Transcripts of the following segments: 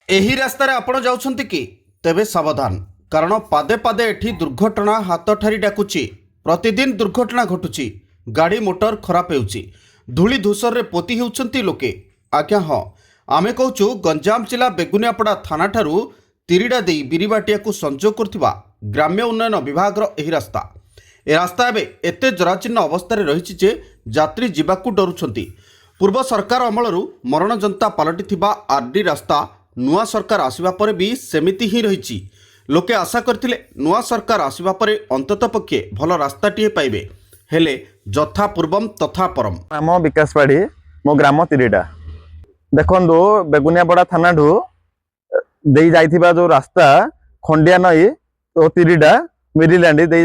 ଏହି ରାସ୍ତାରେ ଆପଣ ଯାଉଛନ୍ତି କି? ତେବେ ସାବଧାନ, କାରଣ ପାଦେ ପାଦେ ଏଠି ଦୁର୍ଘଟଣା ହାତ ଠାରି ଡାକୁଛି। ପ୍ରତିଦିନ ଦୁର୍ଘଟଣା ଘଟୁଛି, ଗାଡ଼ି ମୋଟର ଖରାପ ହେଉଛି, ଧୂଳି ଧୂସରରେ ପୋତି ହେଉଛନ୍ତି ଲୋକେ। ଆଜ୍ଞା ହଁ, ଆମେ କହୁଛୁ ଗଞ୍ଜାମ ଜିଲ୍ଲା ବେଗୁନିଆପଡ଼ା ଥାନାଠାରୁ ତିରିଡ଼ା ଦେଇ ବିରିବାଟିଆକୁ ସଂଯୋଗ କରୁଥିବା ଗ୍ରାମ୍ୟ ଉନ୍ନୟନ ବିଭାଗର ଏହି ରାସ୍ତା। ଏ ରାସ୍ତା ଏବେ ଏତେ ଜରାଜୀର୍ଣ୍ଣ ଅବସ୍ଥାରେ ରହିଛି ଯେ ଯାତ୍ରୀ ଯିବାକୁ ଡରୁଛନ୍ତି। ପୂର୍ବ ସରକାର ଅମଳରୁ ମରଣଜନ୍ତା ପାଲଟିଥିବା ଆର୍ଡି ରାସ୍ତା ନୂଆ ସରକାର ଆସିବା ପରେ ବି ସେମିତି ହିଁ ରହିଛି। ଲୋକେ ଆଶା କରିଥିଲେ ନୂଆ ସରକାର ଆସିବା ପରେ ଅନ୍ତତଃ ପକ୍ଷେ ଭଲ ରାସ୍ତାଟିଏ ପାଇବେ, ହେଲେ ଯଥା ପୂର୍ବମ୍ ତଥା ପରମ୍। ଆମ ବିକାଶ ପାଢ଼ୀ, ମୋ ଗ୍ରାମ ତିରିଡ଼ା। ଦେଖନ୍ତୁ, ବେଗୁନିଆପଡ଼ା ଥାନାଠୁ ଦେଇ ଯାଇଥିବା ଯେଉଁ ରାସ୍ତା ଖଣ୍ଡିଆ ନଈ ଓ ତିରିଡ଼ା ମିରିଲାଣ୍ଡ ଦେଇ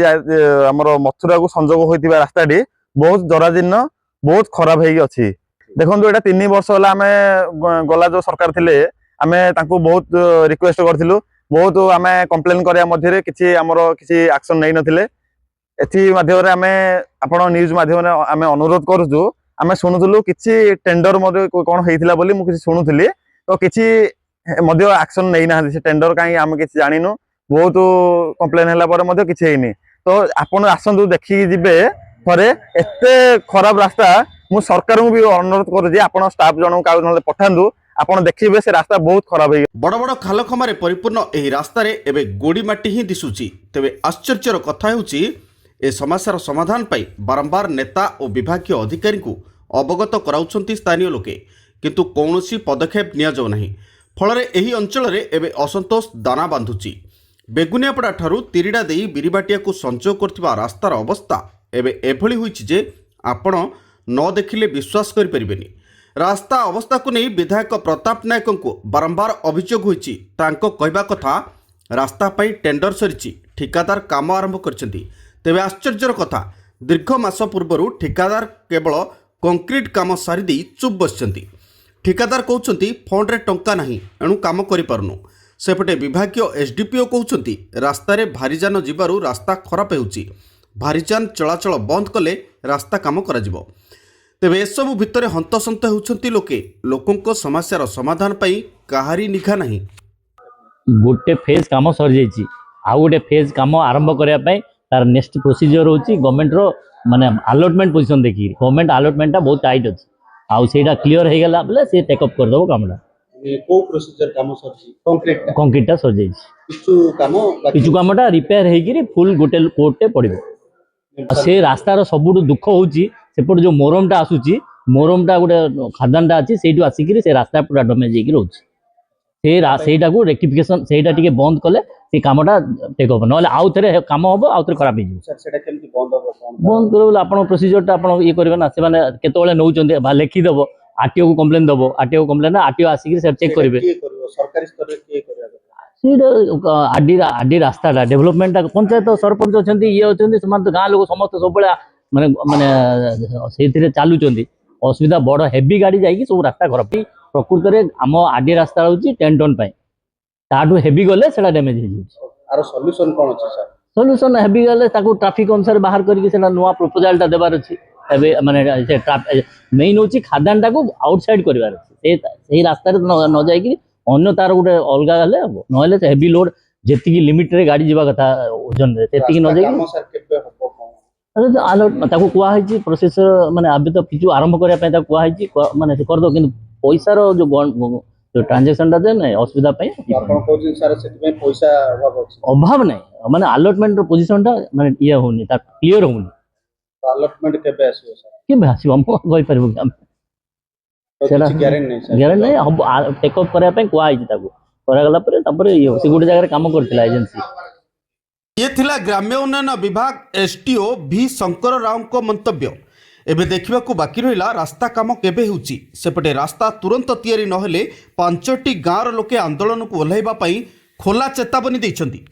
ଆମର ମଥୁରାକୁ ସଂଯୋଗ ହୋଇଥିବା ରାସ୍ତାଟି ବହୁତ ଜରାଜୀର୍ଣ୍ଣ, ବହୁତ ଖରାପ ହେଇକି ଅଛି। ଦେଖନ୍ତୁ, ଏଇଟା 3 ବର୍ଷ ହେଲା ଆମେ ଗଲା ଯେଉଁ ସରକାର ଥିଲେ ଆମେ ତାଙ୍କୁ ବହୁତ ରିକ୍ୱେଷ୍ଟ କରିଥିଲୁ, ବହୁତ ଆମେ କମ୍ପ୍ଲେନ୍ କରିବା ମଧ୍ୟରେ ଆମର କିଛି ଆକ୍ସନ୍ ନେଇନଥିଲେ। ଏଥି ମାଧ୍ୟମରେ ଆମେ ଆପଣ ନ୍ୟୁଜ୍ ମାଧ୍ୟମରେ ଆମେ ଅନୁରୋଧ କରୁଛୁ। ଆମେ ଶୁଣୁଥିଲୁ କିଛି ଟେଣ୍ଡର ମଧ୍ୟ କ'ଣ ହେଇଥିଲା ବୋଲି ମୁଁ କିଛି ଶୁଣୁଥିଲି, ତ କିଛି ମଧ୍ୟ ଆକ୍ସନ୍ ନେଇନାହାନ୍ତି। ସେ ଟେଣ୍ଡର କାହିଁକି ଆମେ କିଛି ଜାଣିନୁ, ବହୁତ କମ୍ପ୍ଲେନ୍ ହେଲା ପରେ ମଧ୍ୟ କିଛି ହେଇନି। ତ ଆପଣ ଆସନ୍ତୁ, ଦେଖିକି ଯିବେ ଥରେ। ଏତେ ଖରାପ ରାସ୍ତା, ମୁଁ ସରକାରଙ୍କୁ ବି ଅନୁରୋଧ କରୁଛି ଆପଣ ଷ୍ଟାଫ୍ ଜଣଙ୍କୁ କାହାକୁ ନହେଲେ ପଠାନ୍ତୁ, ଆପଣ ଦେଖିବେ ସେ ରାସ୍ତା ବହୁତ ଖରାପ ହେଇଗଲା। ବଡ଼ ବଡ଼ ଖାଲଖମାରେ ପରିପୂର୍ଣ୍ଣ ଏହି ରାସ୍ତାରେ ଏବେ ଗୋଡ଼ି ମାଟି ହିଁ ଦିଶୁଛି। ତେବେ ଆଶ୍ଚର୍ଯ୍ୟର କଥା ହେଉଛି, ଏ ସମସ୍ୟାର ସମାଧାନ ପାଇଁ ବାରମ୍ବାର ନେତା ଓ ବିଭାଗୀୟ ଅଧିକାରୀଙ୍କୁ ଅବଗତ କରାଉଛନ୍ତି ସ୍ଥାନୀୟ ଲୋକେ, କିନ୍ତୁ କୌଣସି ପଦକ୍ଷେପ ନିଆଯାଉ ନାହିଁ। ଫଳରେ ଏହି ଅଞ୍ଚଳରେ ଏବେ ଅସନ୍ତୋଷ ଦାନା ବାନ୍ଧୁଛି। ବେଗୁନିଆପଡ଼ା ଠାରୁ ତିରିଡ଼ା ଦେଇ ବିରିବାଟିଆକୁ ସଂଯୋଗ କରୁଥିବା ରାସ୍ତାର ଅବସ୍ଥା ଏବେ ଏଭଳି ହୋଇଛି ଯେ ଆପଣ ନ ଦେଖିଲେ ବିଶ୍ୱାସ କରିପାରିବେନି। ରାସ୍ତା ଅବସ୍ଥାକୁ ନେଇ ବିଧାୟକ ପ୍ରତାପ ନାୟକଙ୍କୁ ବାରମ୍ବାର ଅଭିଯୋଗ ହୋଇଛି। ତାଙ୍କ କହିବା କଥା, ରାସ୍ତା ପାଇଁ ଟେଣ୍ଡର ସରିଛି, ଠିକାଦାର କାମ ଆରମ୍ଭ କରିଛନ୍ତି। ତେବେ ଆଶ୍ଚର୍ଯ୍ୟର କଥା, ଦୀର୍ଘ ମାସ ପୂର୍ବରୁ ଠିକାଦାର କେବଳ କଂକ୍ରିଟ କାମ ସାରିଦେଇ ଚୁପ୍ ବସିଛନ୍ତି। ଠିକାଦାର କହୁଛନ୍ତି ଫଣ୍ଡରେ ଟଙ୍କା ନାହିଁ, ଏଣୁ କାମ କରିପାରୁନୁ। ସେପଟେ ବିଭାଗୀୟ ଏସ୍ଡିପିଓ କହୁଛନ୍ତି ରାସ୍ତାରେ ଭାରିଯାନ ଯିବାରୁ ରାସ୍ତା ଖରାପ ହେଉଛି, ଭାରିଯାନ ଚଳାଚଳ ବନ୍ଦ କଲେ ରାସ୍ତା କାମ କରାଯିବ। ତେବେ ଏସବୁ ଭିତରେ ହନ୍ତସନ୍ତ ହେଉଛନ୍ତି ଲୋକେ। ଲୋକଙ୍କ ସମସ୍ୟାର ସମାଧାନ ପାଇଁ କାହାରି ନିଘା ନାହିଁ। गोटे फेज काम सरी जाइए, आउ गोटे फेज काम आरंभ करने तार नेक्स्ट प्रोसीजर होची गवर्नमेंट रो माने अलॉटमेंट पोजीशन देखी। गवर्नमेंट अलॉटमेंटा बहुत टाइट अच्छी, आउ सेटा क्लियर हो गला बेले से टेकअप कर दबो कामटा। को प्रोसीजर काम सरजी कंक्रीटा सर जाइए, किछु कामटा रिपेयर हेगिरी फुल गोटे कोटे पड़िबो। से रास्तार सबुठु दुख होची सेपट जो मोरमटा आसुची, मोरमटा गोटे खादानटा अछि, सेठु आसिकिरी से रास्ता पूरा डैमेज हेगी रहउची। सेटा को रेक्टिफिकेशन सेटा टिके बंद कले से कामटा टेक अप, नले आउ थरे काम हबो, आउ थरे खराब हेजी। सर सेटा केमति बंद हबो? बंद करबो आपण प्रोसीजरटा आपण ये करबे ना, से माने केतोले नउचंदे बा लेखि दबो, आरटीओ को कंप्लेन दबो, आरटीओ कंप्लेन ना आरटीओ आसिकिरी से चेक करबे। के करबो सरकारी स्तर रे के करबा? सेटा आडी रास्ताटा डेवलपमेंटटा पंचायत सरपंच अछंती, ये अछंती, समान तो गाँ लोक समस्त सब बळे माने माने सेथिरे चालुचंदी। असुविधा बड़ हेवी गाड़ी जाइकी सब रास्ता खराब। प्रकृत में आम आडी रास्ता होची 10 टन पाई, ताठू हेवी गले सेटा डैमेज हो जाउची। आरो सॉल्यूशन कोन अछि सर? सॉल्यूशन हेवी गले ताको ट्रैफिक अनुसार बाहर करके सेटा नुवा प्रपोजलटा देबार अछि। एबे माने से मेन होची खादानटा को आउटसाइड करबार अछि। सेही रास्ता रे न जाई कि अन्य तार गोटे अलगा गले हबो, नहले से हेवी लोड जेतिकी लिमिट रे गाड़ी जीवा कथा ओजन रे तेतिकी न जाई। काम सर केबे हबो? ताको कुआ है प्रोसेस माने आबे तो किछु आरंभ करया पे ताको कुआ है माने से कर दो, किंतु पैसा रो जो ट्रांजैक्शन टा दे नै असुविधा पे आपण को दिन सारा सेति में पैसा अभाव नै, माने अलॉटमेंट रो पोजीशन टा माने ये होनी, ता क्लियर होनी। अलॉटमेंट केबे आसीबो सर? केबे आसीबो हम कहि परबो हम सेला गारंटी नै सर? गारंटी नै, हम टेक अप करया पे कुआ है ताको करा गला पर तबरे ये से गुटे जगह रे काम करथिला एजेंसी। ये थिला ग्राम्य उन्नयन विभाग एसटीओ भी शंकर राव को मंतव्य। एबे देखा बाकी रहा रास्ता काम केबे होउची। सेपटे रास्ता तुरंत तैयारी नहेले 5टी गाँवर लोके आंदोलन को ओह्लैबा पई खोला चेतावनी दैछंती।